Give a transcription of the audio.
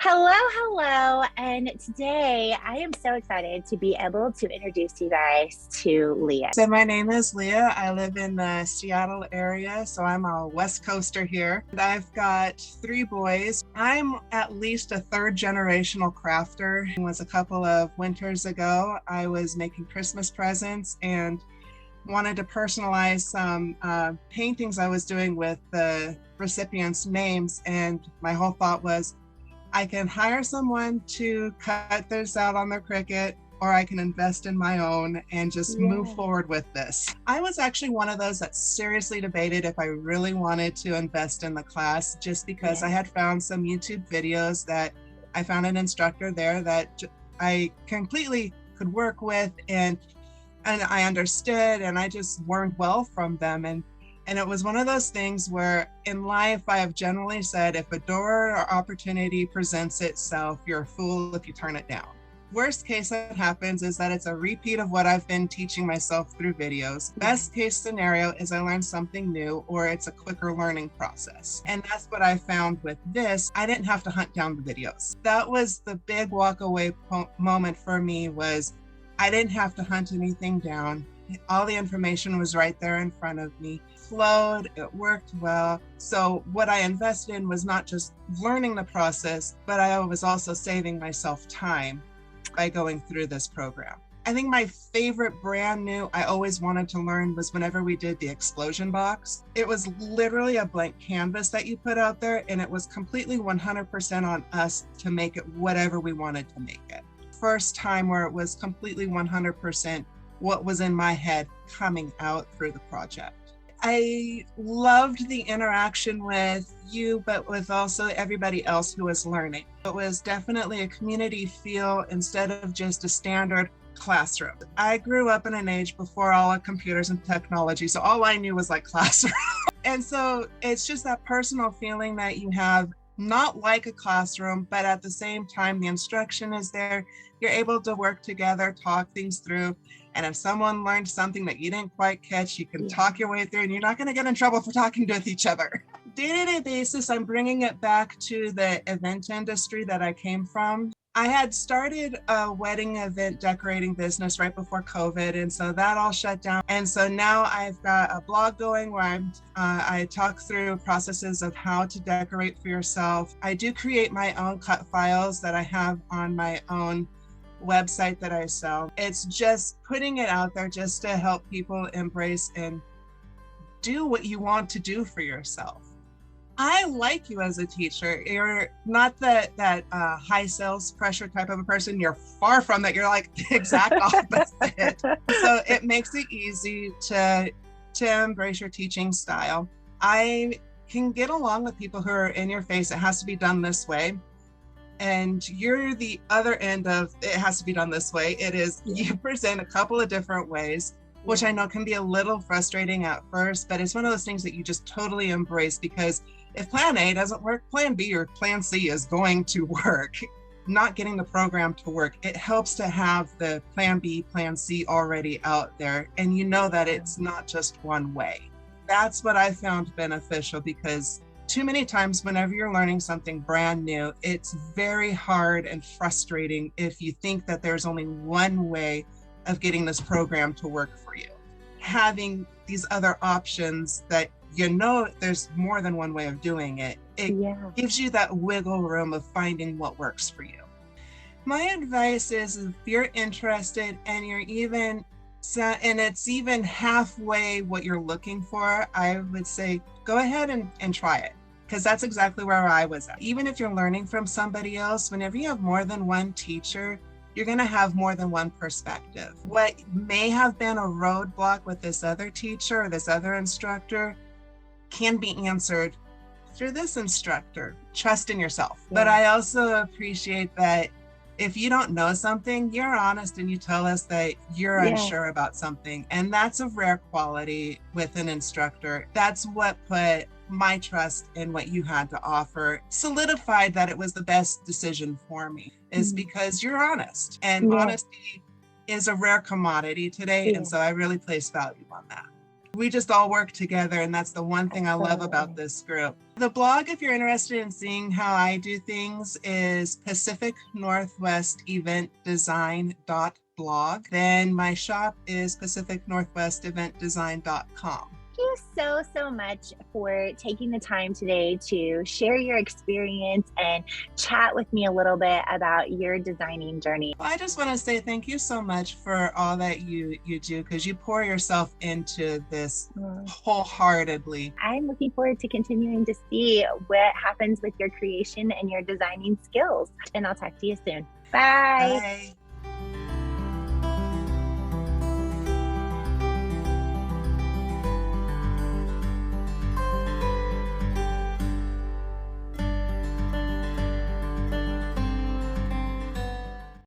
Hello. And today I am so excited to be able to introduce you guys to Leah. So my name is Leah. I live in the Seattle area, so I'm a West Coaster here. And I've got 3 boys. I'm at least a 3rd generational crafter. It was a couple of winters ago. I was making Christmas presents and wanted to personalize some paintings I was doing with the recipients' names. And my whole thought was, I can hire someone to cut this out on their Cricut, or I can invest in my own and just move forward with this. I was actually one of those that seriously debated if I really wanted to invest in the class, just because I had found some YouTube videos that I found an instructor there that I completely could work with and I understood, and I just learned well from them. And it was one of those things where in life, I have generally said, if a door or opportunity presents itself, you're a fool if you turn it down. Worst case that happens is that it's a repeat of what I've been teaching myself through videos. Best case scenario is I learn something new, or it's a quicker learning process. And that's what I found with this. I didn't have to hunt down the videos. That was the big walk away moment for me, was I didn't have to hunt anything down. All the information was right there in front of me. Flowed, it worked well. So what I invested in was not just learning the process, but I was also saving myself time by going through this program. I think my favorite brand new I always wanted to learn was whenever we did the explosion box. It was literally a blank canvas that you put out there, and it was completely 100% on us to make it whatever we wanted to make it. First time where it was completely 100% what was in my head coming out through the project. I loved the interaction with you, but with also everybody else who was learning. It was definitely a community feel instead of just a standard classroom. I grew up in an age before all the computers and technology, so all I knew was like classroom. And so it's just that personal feeling that you have, not like a classroom, but at the same time, the instruction is there. You're able to work together, talk things through. And if someone learned something that you didn't quite catch, you can talk your way through, and you're not going to get in trouble for talking with each other. Day-to-day basis, I'm bringing it back to the event industry that I came from. I had started a wedding event decorating business right before COVID, and so that all shut down. And so now I've got a blog going where I talk through processes of how to decorate for yourself. I do create my own cut files that I have on my own website that I sell. It's just putting it out there just to help people embrace and do what you want to do for yourself. I like you as a teacher. You're not that high sales pressure type of a person. You're far from that. You're like the exact opposite. So it makes it easy to embrace your teaching style. I can get along with people who are in your face. It has to be done this way. And you're the other end of it has to be done this way. It is, you present a couple of different ways, which I know can be a little frustrating at first, but it's one of those things that you just totally embrace, because if plan A doesn't work, plan B or plan C is going to work. Not getting the program to work, it helps to have the plan B, plan C already out there, and you know that it's not just one way. That's what I found beneficial, because too many times whenever you're learning something brand new, it's very hard and frustrating if you think that there's only one way of getting this program to work for you. Having these other options that you know there's more than one way of doing it, it gives you that wiggle room of finding what works for you. My advice is, if you're interested and you're even, and it's even halfway what you're looking for, I would say go ahead and try it, because that's exactly where I was at. Even if you're learning from somebody else, whenever you have more than one teacher, you're going to have more than one perspective. What may have been a roadblock with this other teacher or this other instructor can be answered through this instructor. Trust in yourself. But I also appreciate that if you don't know something, you're honest and you tell us that you're unsure about something. And that's a rare quality with an instructor. That's what put my trust in what you had to offer, solidified that it was the best decision for me, is because you're honest. And honesty is a rare commodity today. And so I really place value on that. We just all work together, and that's the one thing I love about this group. The blog, if you're interested in seeing how I do things, is pacificnorthwesteventdesign.blog. Then my shop is pacificnorthwesteventdesign.com. Thank you so much for taking the time today to share your experience and chat with me a little bit about your designing journey. Well, I just want to say thank you so much for all that you do, because you pour yourself into this wholeheartedly. I'm looking forward to continuing to see what happens with your creation and your designing skills. And I'll talk to you soon. Bye. Bye.